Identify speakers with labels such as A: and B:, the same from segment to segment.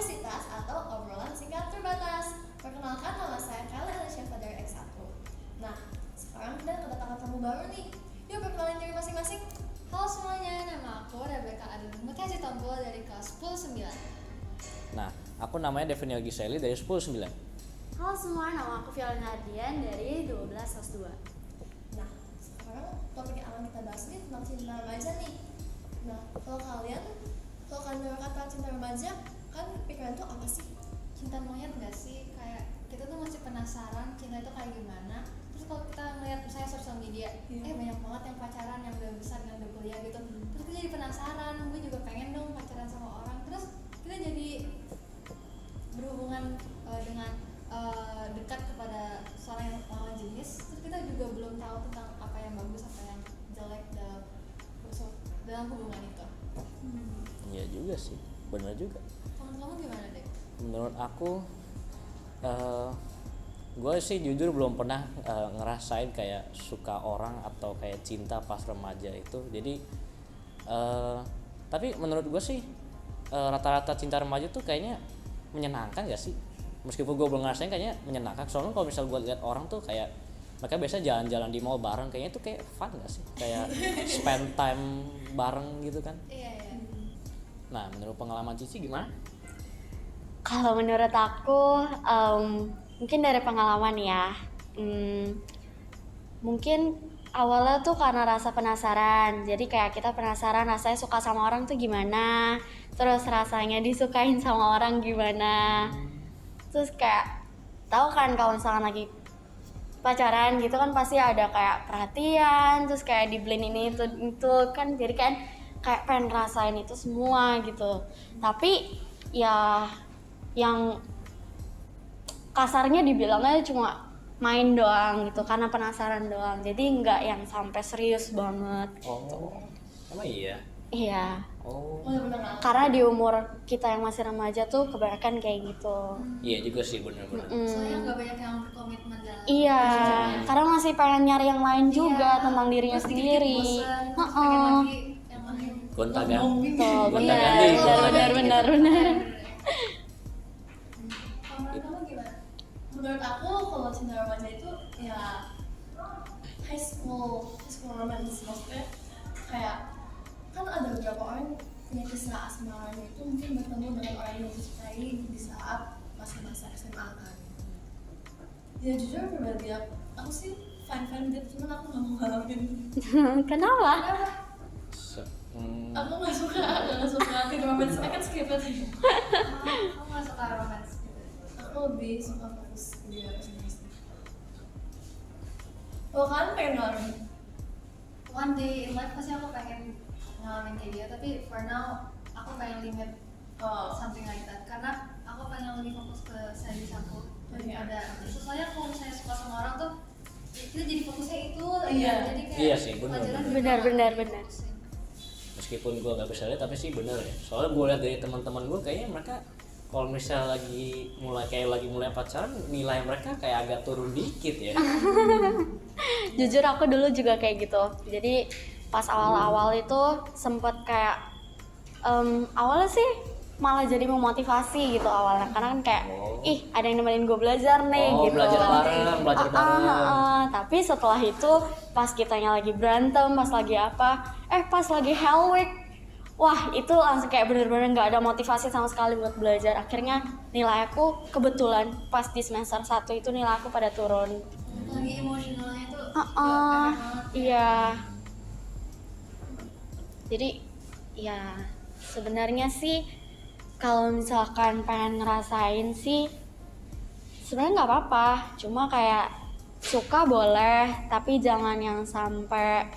A: Universitas atau obrolan singkat terbatas. Perkenalkan, nama saya Kayla Elisha dari X1. Nah, sekarang kita kedatangan tamu baru nih. Yuk perkenalin diri masing-masing.
B: Halo semuanya, nama aku Rebecca Adun Mutiasi Tompul dari kelas 10-9.
C: Nah, aku namanya Devin Giseli dari 10-9.
D: Halo semua, nama aku Violina Ardian dari 12-2.
A: Nah, sekarang topik yang akan kita bahas ini tentang cinta remaja nih. Nah, kalau kalian dengar kata cinta remaja, kan pikiran tuh apa sih?
B: Cinta monyet gak sih? Kayak kita tuh masih penasaran cinta itu kayak gimana. Terus kalau kita ngeliat misalnya sosial media, banyak banget yang pacaran, yang udah besar, yang udah kuliah gitu. Terus kita jadi penasaran, gue juga pengen dong pacaran sama orang. Terus kita jadi berhubungan dengan dekat kepada seorang yang lawan jenis. Terus kita juga belum tahu tentang apa yang bagus, apa yang jelek dalam hubungan itu.
C: Iya juga sih, benar juga.
B: Menurut kamu gimana deh?
C: Menurut aku, gue sih jujur belum pernah ngerasain kayak suka orang atau kayak cinta pas remaja itu. Jadi, tapi menurut gue sih rata-rata cinta remaja tuh kayaknya menyenangkan gak sih? Meskipun gue belum ngerasain, kayaknya menyenangkan. Soalnya kalau misal gue lihat orang tuh kayak mereka biasa jalan-jalan di mall bareng, kayaknya itu kayak fun gak sih? Kayak spend time bareng gitu kan?
B: Iya.
C: Nah, menurut pengalaman Cici gimana?
D: Kalau menurut aku, mungkin dari pengalaman ya, mungkin awalnya tuh karena rasa penasaran. Jadi kayak kita penasaran rasanya suka sama orang tuh gimana, terus rasanya disukain sama orang gimana. Terus kayak tahu kan kalau misalkan lagi pacaran gitu kan pasti ada kayak perhatian, terus kayak dibeliin ini itu kan, jadi kan kayak pengen rasain itu semua gitu. Tapi ya yang kasarnya dibilangnya cuma main doang gitu, karena penasaran doang, jadi nggak yang sampai serius banget.
C: Oh, emang iya?
D: Iya,
C: Oh,
D: karena di umur kita yang masih remaja tuh kebanyakan kayak gitu.
C: iya juga sih, benar-benar.
B: Soalnya nggak banyak yang berkomitmen dalam.
D: Iya, karena masih pengen nyari yang lain juga tentang dirinya
B: Terus
D: sendiri.
B: dikit-dikit bosan, terus pengen lagi yang lain.
C: Gonta-ganti.
D: Tuh,
C: Gonta-ganti.
D: benar.
B: Kalau menurut kamu gimana?
A: Menurut aku kalau cinta remaja itu ya high school romance, maksudnya kayak kan ada beberapa orang punya kisah asmaranya itu mungkin bertemu dengan orang yang dicintai di saat masa-masa SMA kan. Ya jujur pribadi aku sih fine gitu, cuman aku nggak mau ngalamin.
D: Kenapa?
A: Aku nggak suka film romance, kan skip tadi.
B: Kamu nggak suka romance gitu?
A: Aku lebih suka fokus di masing-masing. Kalau kalian pengen ngalamin?
B: One day in life pasti aku pengen ngalamin kayak dia, tapi for now aku pengen limit something like that, karena aku pengen lebih fokus ke studies aku daripada itu. Soalnya kalau misalnya suka sama orang tuh kita jadi fokusnya itu aja. Jadi kayak
C: Iya sih, benar.
B: pelajaran juga
D: Benar.
B: nggak fokusin.
C: Meskipun gue gak bisa lihat, tapi sih bener ya. Soalnya gue lihat dari teman-teman gue kayaknya mereka kalau misalnya lagi mulai pacaran, nilai mereka kayak agak turun dikit ya.
D: Jujur aku dulu juga kayak gitu. Jadi pas awal-awal itu sempet kayak awalnya sih malah jadi memotivasi gitu awalnya, karena kan kayak ada yang nemenin gue belajar nih gitu.
C: Belajar bareng.
D: Tapi setelah itu pas kitanya lagi berantem, pas lagi Hell Week, wah itu langsung kayak bener-bener nggak ada motivasi sama sekali buat belajar. Akhirnya nilai aku kebetulan pas di semester 1 itu nilai aku pada turun.
B: Lagi emosionalnya tuh
D: Iya. Jadi ya sebenarnya sih kalau misalkan pengen ngerasain sih sebenarnya nggak apa-apa, cuma kayak suka boleh, tapi jangan yang sampai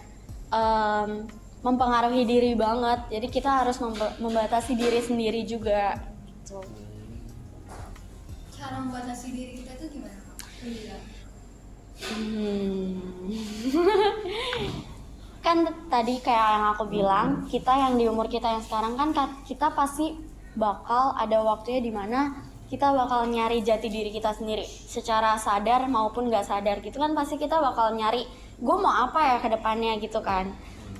D: mempengaruhi diri banget. Jadi kita harus membatasi diri sendiri juga gitu.
B: cara membatasi diri kita itu gimana?
D: Kan tadi kayak yang aku bilang, kita yang di umur kita yang sekarang kan kita pasti bakal ada waktunya dimana kita bakal nyari jati diri kita sendiri secara sadar maupun gak sadar gitu kan. Pasti kita bakal nyari gue mau apa ya ke depannya gitu kan.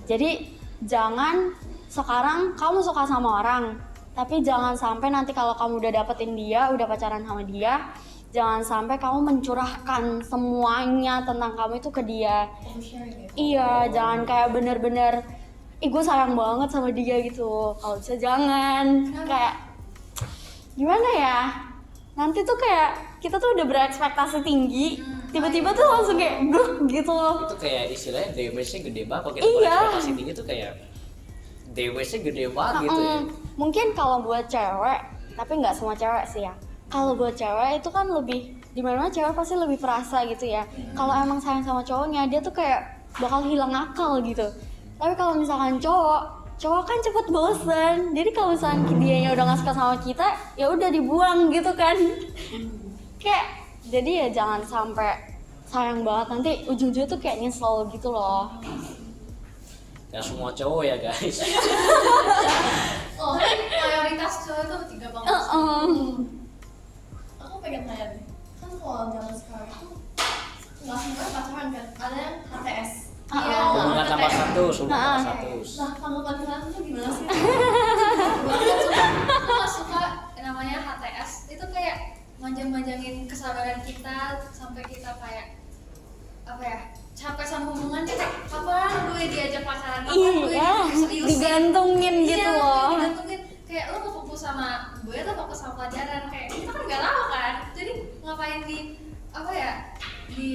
D: Jadi jangan sekarang kamu suka sama orang Tapi jangan sampai nanti kalau kamu udah dapetin dia, udah pacaran sama dia, jangan sampai kamu mencurahkan semuanya tentang kamu itu ke dia.
A: Oversharing ya.
D: Iya, jangan kayak bener-bener gue sayang banget sama dia gitu. Kalau bisa jangan. Kayak gimana ya? Nanti tuh kayak kita tuh udah berekspektasi tinggi, tiba-tiba tuh langsung kayak gitu.
C: Itu kayak istilahnya DWC gede banget. Kalau kita
D: Iya.
C: berekspektasi tinggi tuh kayak DWC gede banget gitu ya.
D: Mungkin kalau buat cewek, tapi nggak semua cewek sih ya. Kalau buat cewek itu kan lebih, dimana cewek pasti lebih perasa gitu ya. Kalau emang sayang sama cowoknya, dia tuh kayak bakal hilang akal gitu. Tapi kalau misalkan cowok kan cepet bosen. Jadi kalau misalkan dianya udah nggak suka sama kita, ya udah dibuang gitu kan. Kayak jadi ya jangan sampai sayang banget, nanti ujung-ujungnya tuh kayak nyesel gitu loh.
C: Ya semua cowok ya guys.
B: Oh, kan mayoritas cowok itu tiga banget.
A: Aku pengen tanya nih, kan kalau zaman sekarang itu nggak semua pacaran kan, ada yang HTS.
B: Iya.
C: Hubungan tambah status, hubungan tambah status.
A: Nah, tanggapan kalian tuh gimana sih?
B: Aku gak suka namanya HTS. Itu kayak manjang-manjangin kesabaran kita sampai kita kayak apa ya, capek sama hubungan kita. Kapan gue diajak pacaran? Kapan gue
D: Iya,
B: seriusin?
D: digantungin gitu
B: Iya,
D: loh.
B: digantungin. Kayak lo mau fokus sama gue atau fokus sama pelajaran? Kayak kita kan nggak tahu kan. Jadi ngapain di apa ya, di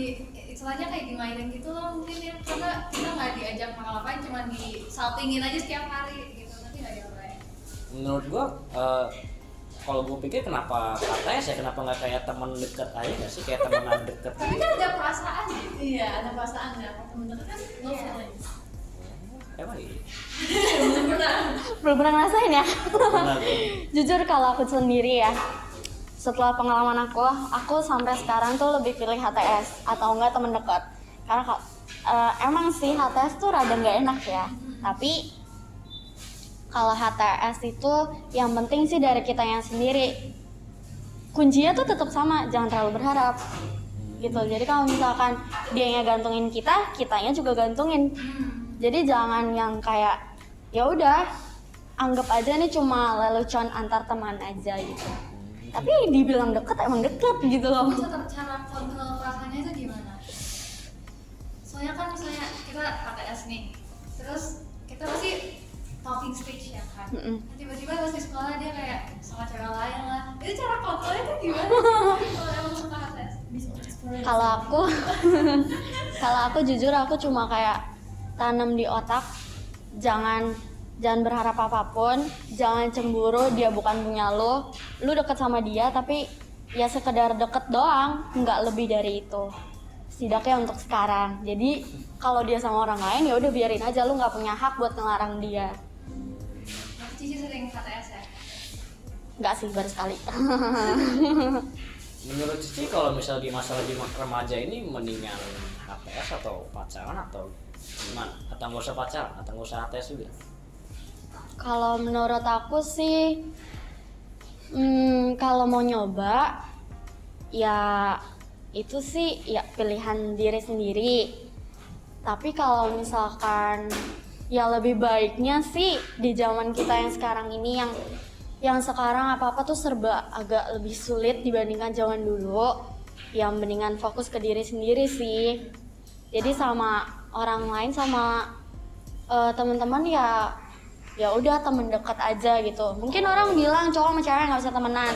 B: istilahnya kayak dimainin gitu loh mungkin ya, karena kita nggak diajak ngapa-ngapain, cuma disaltingin aja setiap hari gitu. Nanti nggak diapain.
C: Menurut gua kalau gue pikir kenapa HTS ya, kenapa nggak kayak teman dekat aja nggak sih, kayak temenan dekat.
B: Tapi kan ada perasaan ya.
A: Iya, ada perasaannya. Temen-temen kan no feelings.
C: Emang iya.
D: Belum pernah ngerasain ya.
C: Benar.
D: Jujur kalau aku sendiri ya, setelah pengalaman aku sampai sekarang tuh lebih pilih HTS atau enggak temen dekat. Karena emang sih HTS tuh rada nggak enak ya. Tapi kalau HTS itu yang penting sih dari kitanya sendiri. Kuncinya tuh tetap sama, jangan terlalu berharap. Gitu. Jadi kalau misalkan dianya gantungin kita, kitanya juga gantungin. Jadi jangan yang kayak ya udah anggap aja nih cuma lelucon antar teman aja gitu. Tapi dibilang deket emang deket gitu loh.
B: Cara kontrol perasaannya itu gimana? Soalnya kan misalnya kita HTS nih, terus kita pasti talking stage ya kan. Tiba-tiba pas di sekolah dia kayak sama cewek lain lah. Itu cara kontrolnya tuh gimana? Kalau emang suka HTS?
D: Kalau aku jujur aku cuma kayak tanam di otak, jangan berharap apapun, jangan cemburu dia bukan punya lu deket sama dia tapi ya sekedar deket doang, nggak lebih dari itu setidaknya untuk sekarang. Jadi kalau dia sama orang lain ya udah biarin aja, lu nggak punya hak buat ngelarang dia.
B: Tapi Cici sering HTS ya?
D: Nggak sih, baru sekali.
C: Menurut Cici kalau misal di masalah di remaja ini mendingan HTS atau pacaran atau gimana? Atau nggak usah pacaran atau nggak usah HTS juga?
D: Kalau menurut aku sih, kalau mau nyoba, ya itu sih ya pilihan diri sendiri. Tapi kalau misalkan ya lebih baiknya sih di zaman kita yang sekarang ini, yang sekarang apa-apa tuh serba agak lebih sulit dibandingkan zaman dulu, yang mendingan fokus ke diri sendiri sih. Jadi sama orang lain, sama teman-teman ya udah temen dekat aja gitu. Mungkin orang bilang cowok sama cewek nggak bisa temenan,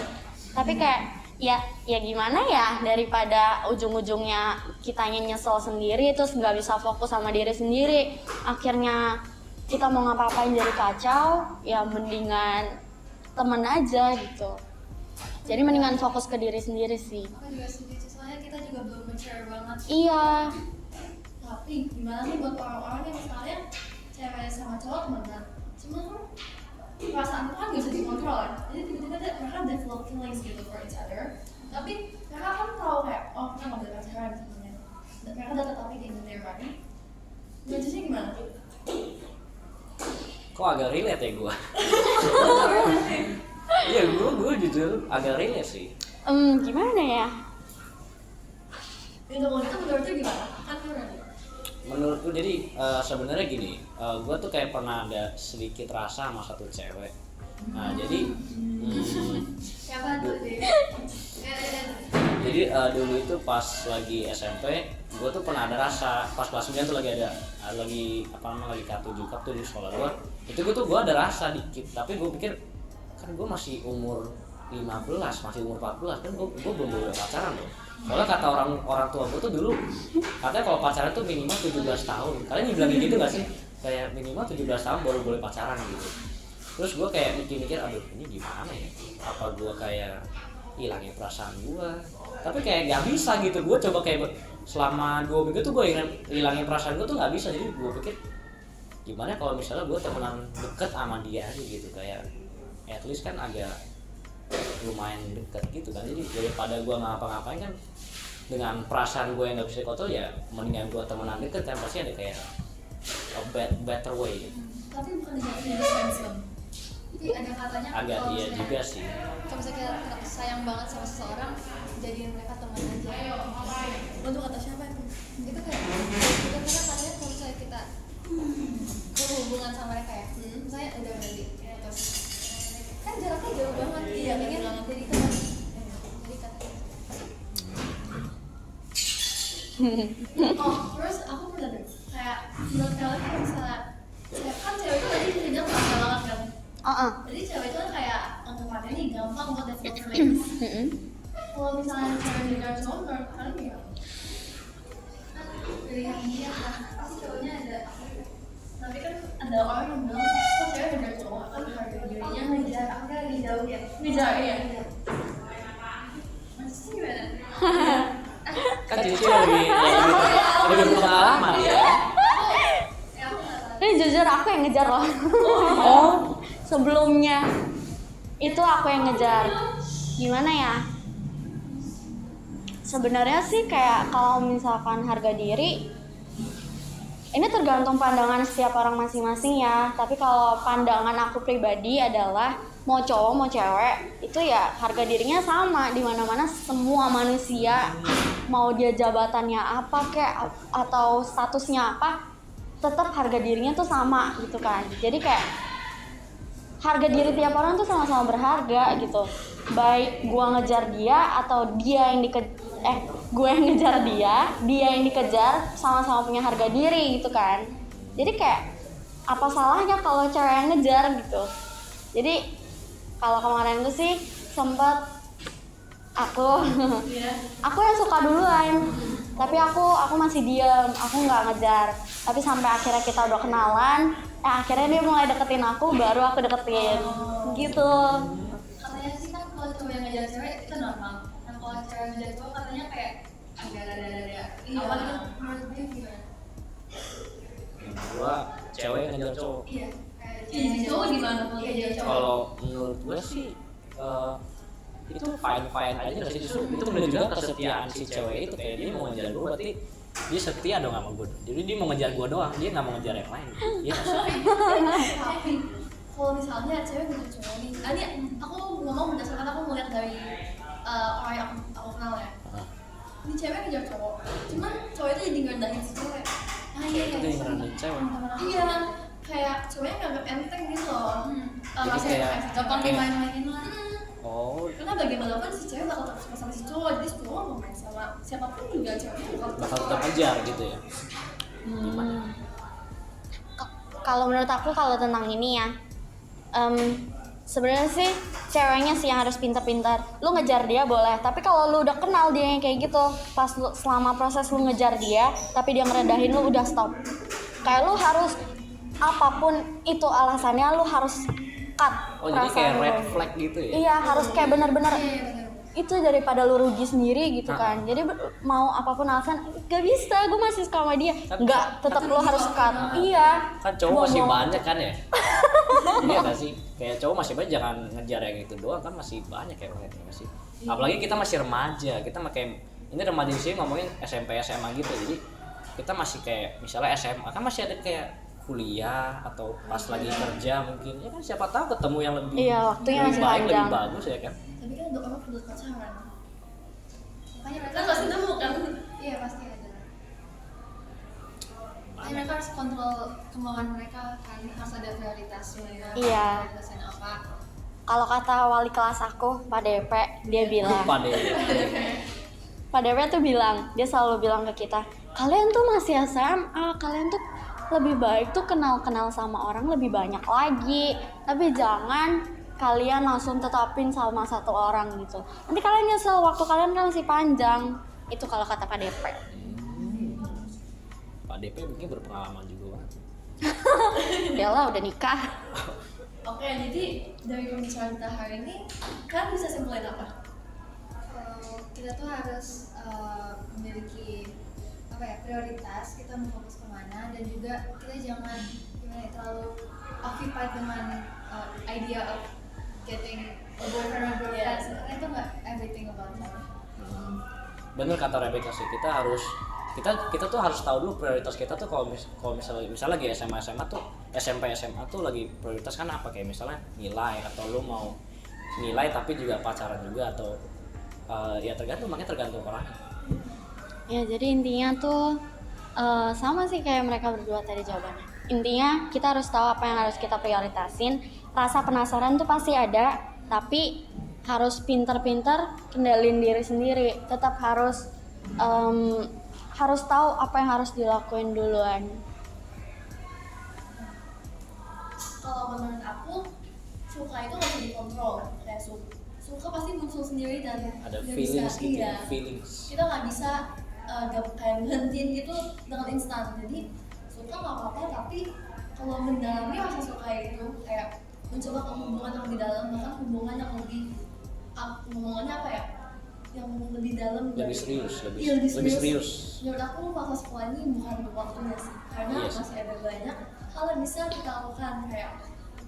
D: tapi kayak ya gimana ya, daripada ujung-ujungnya kitanya nyesel sendiri terus nggak bisa fokus sama diri sendiri, akhirnya kita mau ngapa-ngapain jadi kacau, ya mendingan temen aja gitu. Jadi mendingan fokus ke diri sendiri sih.
B: Aku juga setuju, soalnya kita juga belum mature banget.
D: Iya.
A: Tapi gimana nih buat orang-orang yang misalnya cewek sama cowok temenan, cuma kan perasaan itu kan gak bisa dikontrol ya. Jadi tiba-tiba mereka develop feelings gitu for each other. Tapi mereka kan tahu kayak, oh kita gak boleh pacaran misalnya. Dan mereka udah tetapi di their mind. Judgesnya gimana?
C: Kok agak relate ya gua? Iya, gua jujur agak relate sih.
D: Gimana ya?
A: Itu menurutnya gimana? Kan gimana?
C: Menurutku jadi sebenarnya gini, gue tuh kayak pernah ada sedikit rasa sama satu cewek. Nah jadi
B: Siapa tuh deh?
C: jadi dulu itu pas lagi SMP gue tuh pernah ada rasa pas kelas 9 tuh lagi apa namanya lagi K7 Cup tuh di sekolah gue itu gue ada rasa dikit tapi gue pikir kan gue masih umur 15 masih umur 14 kan gue belum boleh pacaran loh soalnya kata orang tua gue tuh dulu katanya kalau pacaran tuh minimal 17 tahun kalian bilang gitu gak sih kayak minimal 17 tahun baru boleh pacaran gitu terus gue kayak mikir-mikir aduh ini gimana ya apa gue kayak hilangin perasaan gue tapi kayak nggak bisa gitu gue coba kayak selama 2 minggu tuh gue hilangin perasaan gue tuh nggak bisa jadi gue pikir gimana kalau misalnya gue temenan deket sama dia aja gitu kayak at least kan agak lumayan deket gitu kan jadi daripada gue ngapa-ngapain kan dengan perasaan gue yang nggak bisa dikontrol ya mendingan gue temenan deket kan pasti ada kayak a better way gitu.
A: Tapi bukan dijadiin friendzone.
B: Jadi ada katanya
C: Agak
B: kalau
C: iya
B: misalnya-
C: juga sih
B: kalau misalnya kita sayang banget sama seseorang jadiin mereka teman aja
A: Untuk kata siapa itu?
B: itu kayak itu karena katanya kalau misalnya kita berhubungan sama mereka ya misalnya udah berarti putus kan jaraknya jauh banget
A: Iya,
B: ingin
A: jauh banget.
B: jadi teman jadi katanya
A: Oh, terus aku pernah deh kayak menurut kalian kalau misalnya kan cewek itu tadi kerja paksa banget kan. Jadi cewek itu kan kayak anggapannya ini gampang buat develop feelings. Kalau misalnya cewek dengan cowok menurut kalian gimana?
B: pilihan dia kan pasti cowoknya ada
A: Tapi kan ada orang yang bilang kok cewek dengan cowok kan harga dirinya ngejar
B: aku lagi jauh ya
A: ngejar ya. Maksudnya gimana?
C: kan Cici lebih berpengalaman ya
B: aku nggak tahu
D: Ini jujur aku yang ngejar loh. Oh, sebelumnya itu aku yang ngejar. Gimana ya? Sebenarnya sih kayak kalau misalkan harga diri ini tergantung pandangan setiap orang masing-masing ya. Tapi kalau pandangan aku pribadi adalah mau cowok mau cewek itu ya harga dirinya sama di mana-mana semua manusia mau dia jabatannya apa kayak atau statusnya apa tetap harga dirinya tuh sama gitu kan. Jadi kayak harga diri tiap orang tuh sama-sama berharga gitu. Baik gua ngejar dia atau dia yang gue yang ngejar dia yang dikejar sama-sama punya harga diri gitu kan. Jadi kayak apa salahnya kalau cewek yang ngejar gitu. Jadi kalau kemarin tuh sih sempat aku aku yang suka duluan tapi aku masih diam aku nggak ngejar tapi sampai akhirnya kita udah kenalan akhirnya dia mulai deketin aku baru aku deketin gitu.
B: katanya sih kan kalau cowok yang ngejar cewek itu normal nah kalau cewek yang ngejar cowok katanya kayak agak rada-rada awalnya menurut dia gimana
C: gua cewek yang ngejar cowok
B: iya kayak
A: Ih, cowok gimana kalau dia cowok?
C: kalau menurut gue sih itu fine aja nggak sih justru itu menunjukkan kesetiaan si cewek itu kayak dia mau ngejar gue berarti dia setia dong sama gue jadi dia mau ngejar gue doang dia nggak mau ngejar yang lain iya nggak sih?
A: Tapi kalau misalnya cewek ngejar cowok nih, ini aku ngomong berdasarkan aku melihat dari orang yang aku kenal ya.
C: Ah,
A: Ini cewek ngejar cowok, cuman cowok itu jadi ngerendahin si cewek.
B: iya
C: itu yang ngerendahin cewek
A: Iya, kayak cowoknya nganggap enteng gitu loh.
C: Jadi
A: Maksudnya
C: kayak-
B: gampang dimain-mainin lah
C: oh
A: karena bagaimanapun si cewek bakal tetap suka sama si cowok, jadi si cowok mau main sama siapapun juga ceweknya
C: bakal tetap ngejar gitu ya gimana
D: Kalau menurut aku kalau tentang ini ya sebenarnya sih ceweknya sih yang harus pintar-pintar. Lu ngejar dia boleh, tapi kalau lu udah kenal dia yang kayak gitu, pas selama proses lu ngejar dia, tapi dia ngerendahin lu udah stop. Kayak lu harus apapun itu alasannya lu harus cut.
C: oh jadi kayak
D: perasaan
C: red
D: lu.
C: flag gitu ya
D: Iya harus kayak bener-bener
B: bener
D: itu daripada lu rugi sendiri gitu kan. Jadi mau apapun alasan gak bisa, gue masih suka sama dia. Enggak, tetap lu harus cut. Iya.
C: kan cowok
D: Mau-
C: masih
D: mau-
C: banyak kan ya iya gak sih kayak cowok masih banyak jangan ngejar yang itu doang kan masih banyak ya nggak sih apalagi kita masih remaja kita kayak ini remaja di sini ngomongin SMP SMA gitu jadi kita masih kayak misalnya SMA kan masih ada kayak kuliah atau pas lagi kerja mungkin ya kan siapa tahu ketemu yang lebih
D: Iya, waktunya
C: lebih
D: masih
C: baik
D: panjang.
C: lebih bagus ya kan
A: Tapi kan ada orang udah pacaran.
B: makanya mereka
A: Kan pasti nemu kan?
B: iya pasti ada makanya mereka harus kontrol kemauan mereka kan harus ada prioritas mereka
D: Iya.
B: prioritasnya apa
D: Kalau kata wali kelas aku, Pak DP, dia bilang,
C: Lupa deh.
D: Pak DP tuh bilang, dia selalu bilang ke kita, kalian tuh masih SMA, kalian tuh lebih baik tuh kenal-kenal sama orang lebih banyak lagi, tapi jangan kalian langsung tetapin sama satu orang gitu. Nanti kalian nyesel, waktu kalian kan masih panjang. Itu kalau kata Pak DP.
C: Pak DP mungkin berpengalaman juga kan.
D: Yalah udah nikah.
A: Oke, jadi dari pembicaraan kita hari ini, kalian bisa simpulin apa?
B: Kita tuh harus memiliki apa ya, prioritas, kita mau fokus kemana, dan juga kita jangan gimana ya, terlalu occupied dengan idea of getting a boyfriend or girlfriend. Sebenarnya itu nggak everything about love.
C: Bener kata Rebecca sih, kita tuh harus tahu dulu prioritas kita tuh. Kalau misalnya lagi SMA tuh, SMP SMA tuh lagi prioritas kan apa, kayak misalnya nilai, atau lu mau nilai tapi juga pacaran juga, atau ya tergantung orangnya.
D: Ya jadi intinya tuh sama sih kayak mereka berdua tadi jawabannya. Intinya kita harus tahu apa yang harus kita prioritasin. Rasa penasaran tuh pasti ada, tapi harus pintar-pintar kendalin diri sendiri. Tetap harus tahu apa yang harus dilakuin duluan.
A: Kalau menurut aku, suka itu nggak bisa dikontrol. Kayak suka pasti muncul sendiri dan
C: Ada
A: nggak
C: feelings
A: bisa,
C: gitu,
A: iya.
C: feelings.
A: Kita nggak bisa kayak berhentiin gitu dengan instan. Jadi suka nggak apa-apa, tapi kalau mendalami rasa suka itu kayak mencoba ke hubungan yang lebih dalam, bahkan hubungan yang lebih hubungannya apa ya, yang lebih dalam,
C: Lebih serius,
A: iya, lebih serius.
C: serius.
A: Menurut aku masa sekolah ini bukan waktunya sih, karena
C: Iya sih.
A: masih ada banyak hal yang bisa kita lakukan, kayak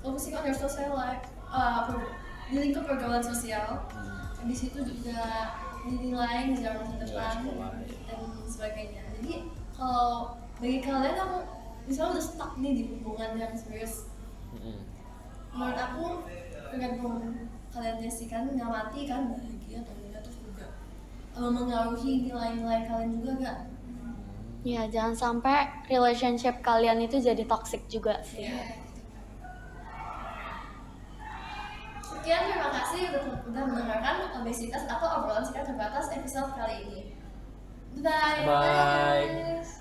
A: focusing on your social life, di lingkup pergaulan sosial. Di situ juga dinilai di masa depan
C: sekolah, ya.
A: dan sebagainya. Jadi kalau bagi kalian, aku misalnya udah stuck nih di hubungan yang serius, menurut aku tergantung kalian kan ngamati kan bahagia atau enggak, terus juga mengaruhi nilai-nilai kalian juga gak?
D: Ya jangan sampai relationship kalian itu jadi toxic juga sih.
A: Sekian, terima kasih udah mendengarkan obesitas atau obrolan singkat terbatas episode kali ini. Bye.
C: Bye.
B: Guys.